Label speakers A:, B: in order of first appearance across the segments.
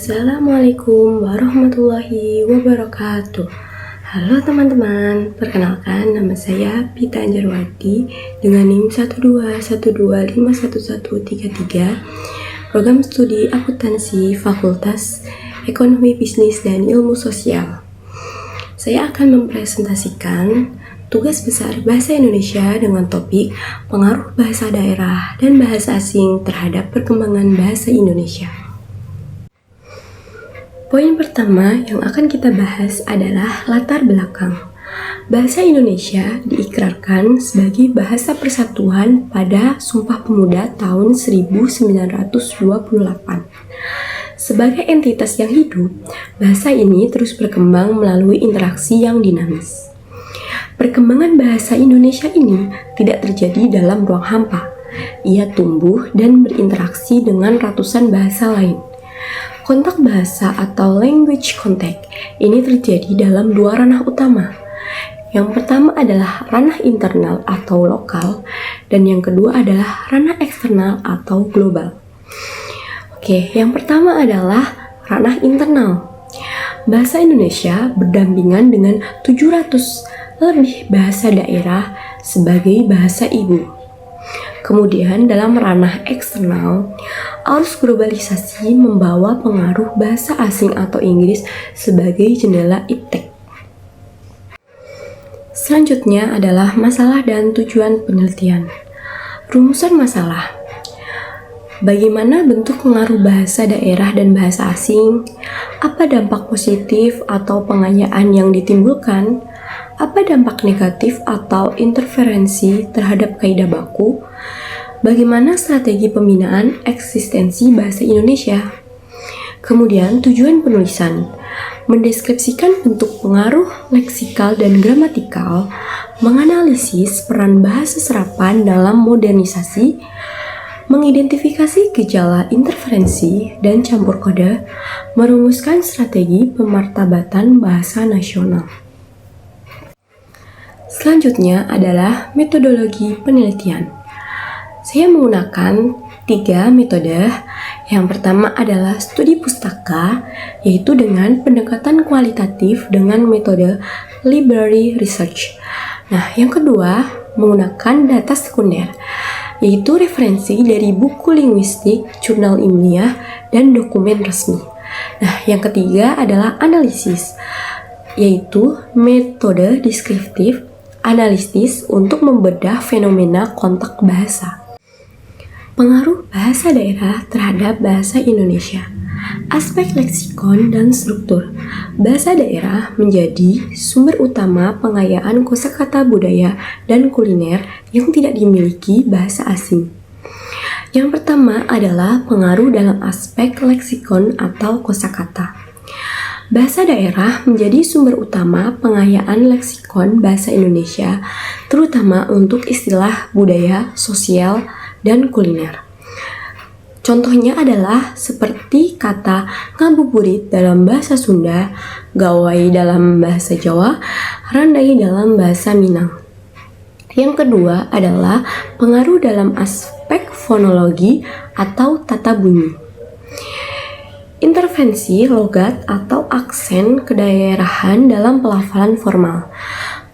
A: Assalamualaikum warahmatullahi wabarakatuh. Halo teman-teman, perkenalkan nama saya Pita Anjarwati dengan NIM 121251133, program studi akuntansi Fakultas Ekonomi Bisnis dan Ilmu Sosial. Saya akan mempresentasikan tugas besar bahasa Indonesia dengan topik pengaruh bahasa daerah dan bahasa asing terhadap perkembangan bahasa Indonesia. Poin pertama yang akan kita bahas adalah latar belakang. Bahasa Indonesia diikrarkan sebagai bahasa persatuan pada Sumpah Pemuda tahun 1928. Sebagai entitas yang hidup, bahasa ini terus berkembang melalui interaksi yang dinamis. Perkembangan bahasa Indonesia ini tidak terjadi dalam ruang hampa. Ia tumbuh dan berinteraksi dengan ratusan bahasa lain. Kontak bahasa atau language contact ini terjadi dalam dua ranah utama. Yang pertama adalah ranah internal atau lokal, dan yang kedua adalah ranah eksternal atau global. Oke, yang pertama adalah ranah internal. Bahasa Indonesia berdampingan dengan 700 lebih bahasa daerah sebagai bahasa ibu. Kemudian dalam ranah eksternal, arus globalisasi membawa pengaruh bahasa asing atau Inggris sebagai jendela iptek. Selanjutnya adalah masalah dan tujuan penelitian. Rumusan masalah. Bagaimana bentuk pengaruh bahasa daerah dan bahasa asing? Apa dampak positif atau pengayaan yang ditimbulkan? Apa dampak negatif atau interferensi terhadap kaidah baku? Bagaimana strategi pembinaan eksistensi bahasa Indonesia? Kemudian tujuan penulisan, mendeskripsikan bentuk pengaruh leksikal dan gramatikal, menganalisis peran bahasa serapan dalam modernisasi, mengidentifikasi gejala interferensi dan campur kode, merumuskan strategi pemartabatan bahasa nasional. Selanjutnya adalah metodologi penelitian. Saya menggunakan 3 metode. Yang pertama adalah studi pustaka, yaitu dengan pendekatan kualitatif dengan metode library research. Nah, yang kedua menggunakan data sekunder, yaitu referensi dari buku linguistik, jurnal ilmiah, dan dokumen resmi. Nah, yang ketiga adalah analisis, yaitu metode deskriptif analisis untuk membedah fenomena kontak bahasa. Pengaruh bahasa daerah terhadap bahasa Indonesia. Aspek leksikon dan struktur. Bahasa daerah menjadi sumber utama pengayaan kosakata budaya dan kuliner yang tidak dimiliki bahasa asing. Yang pertama adalah pengaruh dalam aspek leksikon atau kosakata. Bahasa daerah menjadi sumber utama pengayaan leksikon bahasa Indonesia, terutama untuk istilah budaya, sosial, dan kuliner. Contohnya adalah seperti kata ngabuburit dalam bahasa Sunda, gawai dalam bahasa Jawa, randai dalam bahasa Minang. Yang kedua adalah pengaruh dalam aspek fonologi atau tata bunyi. Intervensi logat atau aksen kedaerahan dalam pelafalan formal.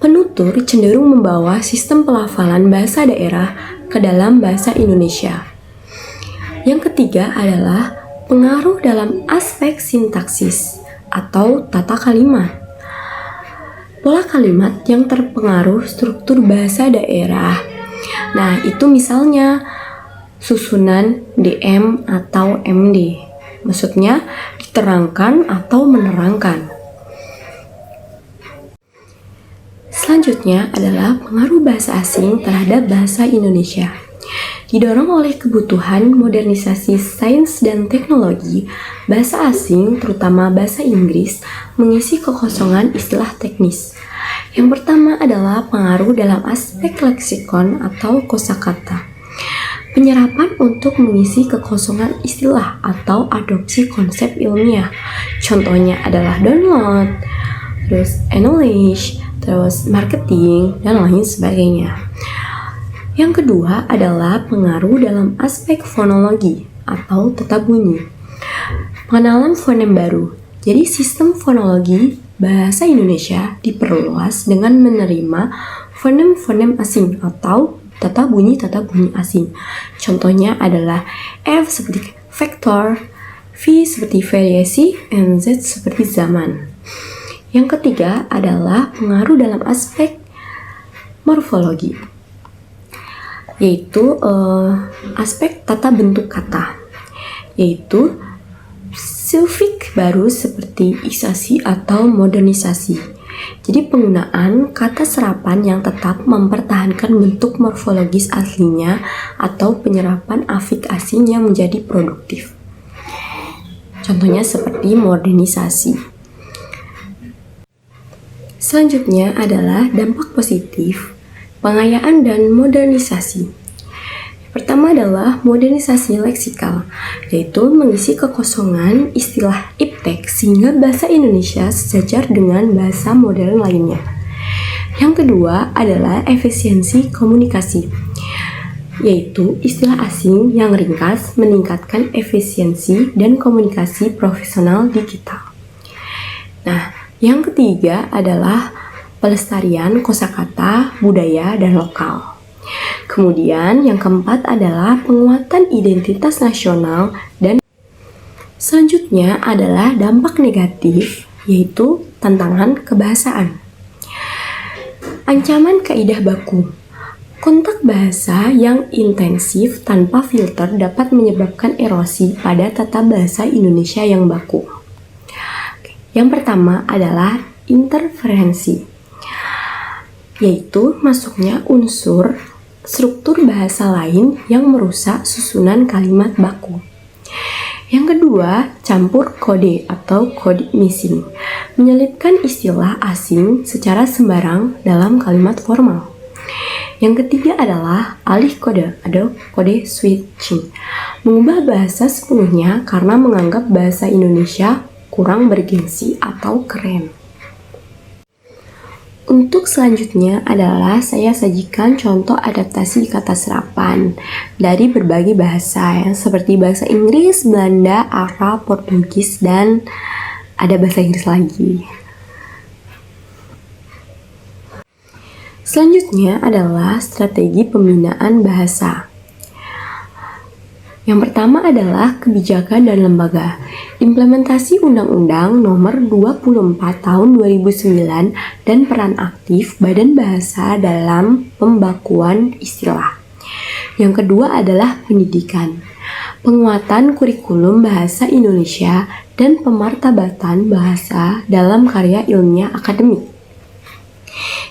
A: Penutur cenderung membawa sistem pelafalan bahasa daerah ke dalam bahasa Indonesia. Yang ketiga adalah pengaruh dalam aspek sintaksis atau tata kalimat. Pola kalimat yang terpengaruh struktur bahasa daerah. Nah, itu misalnya susunan DM atau MD. Maksudnya diterangkan atau menerangkan. Selanjutnya adalah pengaruh bahasa asing terhadap bahasa Indonesia. Didorong oleh kebutuhan modernisasi sains dan teknologi, bahasa asing, terutama bahasa Inggris, mengisi kekosongan istilah teknis. Yang pertama adalah pengaruh dalam aspek leksikon atau kosakata. Penyerapan untuk mengisi kekosongan istilah atau adopsi konsep ilmiah. Contohnya adalah download, terus acknowledge, terus marketing, dan lain sebagainya. Yang kedua adalah pengaruh dalam aspek fonologi atau tata bunyi. Pengenalan fonem baru. Jadi sistem fonologi bahasa Indonesia diperluas dengan menerima fonem-fonem asing atau tata bunyi asing. Contohnya adalah F seperti vektor, V seperti variasi, dan Z seperti zaman. Yang ketiga adalah pengaruh dalam aspek morfologi, yaitu aspek tata bentuk kata, yaitu sufik baru seperti isasi atau modernisasi. Jadi penggunaan kata serapan yang tetap mempertahankan bentuk morfologis aslinya atau penyerapan afik asing yang menjadi produktif. Contohnya seperti modernisasi. Selanjutnya adalah dampak positif, pengayaan dan modernisasi. Pertama adalah modernisasi leksikal, yaitu mengisi kekosongan istilah iptek sehingga bahasa Indonesia sejajar dengan bahasa modern lainnya. Yang kedua adalah efisiensi komunikasi, yaitu istilah asing yang ringkas meningkatkan efisiensi dan komunikasi profesional digital. Nah, yang ketiga adalah pelestarian kosakata, budaya, dan lokal. Kemudian yang keempat adalah penguatan identitas nasional dan selanjutnya adalah dampak negatif, yaitu tantangan kebahasaan. Ancaman kaidah baku. Kontak bahasa yang intensif tanpa filter dapat menyebabkan erosi pada tata bahasa Indonesia yang baku. Yang pertama adalah interferensi, yaitu masuknya unsur struktur bahasa lain yang merusak susunan kalimat baku. Yang kedua, campur kode atau code missing, menyelipkan istilah asing secara sembarang dalam kalimat formal. Yang ketiga adalah alih kode atau kode switching, mengubah bahasa sepenuhnya karena menganggap bahasa Indonesia kurang bergengsi atau keren. Untuk selanjutnya adalah saya sajikan contoh adaptasi kata serapan dari berbagai bahasa yang seperti bahasa Inggris, Belanda, Arab, Portugis, dan ada bahasa Inggris lagi. Selanjutnya adalah strategi pembinaan bahasa. Yang pertama adalah kebijakan dan lembaga. Implementasi Undang-Undang Nomor 24 Tahun 2009 dan peran aktif Badan Bahasa dalam pembakuan istilah. Yang kedua adalah pendidikan. Penguatan kurikulum bahasa Indonesia dan pemartabatan bahasa dalam karya ilmiah akademik.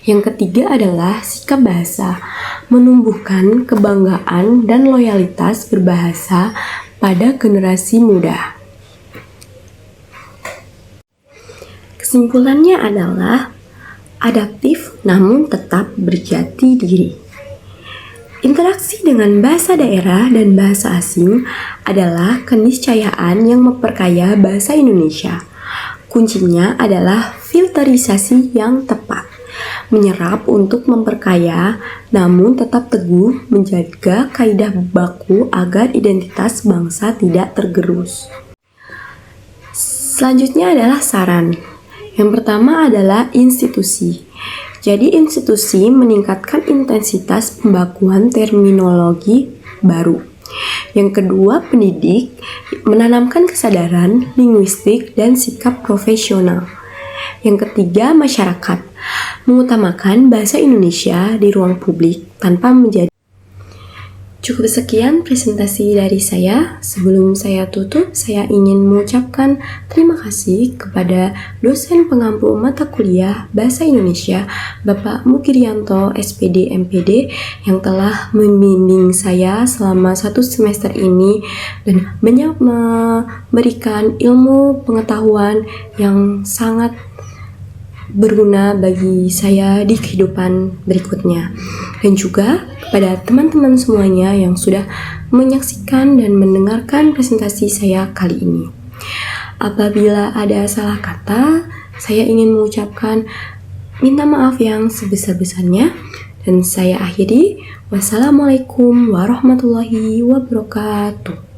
A: Yang ketiga adalah sikap bahasa, menumbuhkan kebanggaan dan loyalitas berbahasa pada generasi muda. Kesimpulannya adalah adaptif namun tetap berjati diri. Interaksi dengan bahasa daerah dan bahasa asing adalah keniscayaan yang memperkaya bahasa Indonesia. Kuncinya adalah filterisasi yang tepat. Menyerap untuk memperkaya, namun tetap teguh menjaga kaidah baku agar identitas bangsa tidak tergerus. Selanjutnya adalah saran. Yang pertama adalah institusi. Jadi institusi meningkatkan intensitas pembakuan terminologi baru. Yang kedua, pendidik menanamkan kesadaran linguistik dan sikap profesional. Yang ketiga, masyarakat mengutamakan bahasa Indonesia di ruang publik tanpa menjadi. Cukup sekian presentasi dari saya. Sebelum saya tutup, saya ingin mengucapkan terima kasih kepada dosen pengampu mata kuliah Bahasa Indonesia, Bapak Mukirianto, SPD MPD, yang telah membimbing saya selama 1 semester ini dan banyak memberikan ilmu pengetahuan yang sangat berguna bagi saya di kehidupan berikutnya. Dan juga kepada teman-teman semuanya yang sudah menyaksikan dan mendengarkan presentasi saya kali ini. Apabila ada salah kata, saya ingin mengucapkan minta maaf yang sebesar-besarnya. Dan saya akhiri. Wassalamualaikum warahmatullahi wabarakatuh.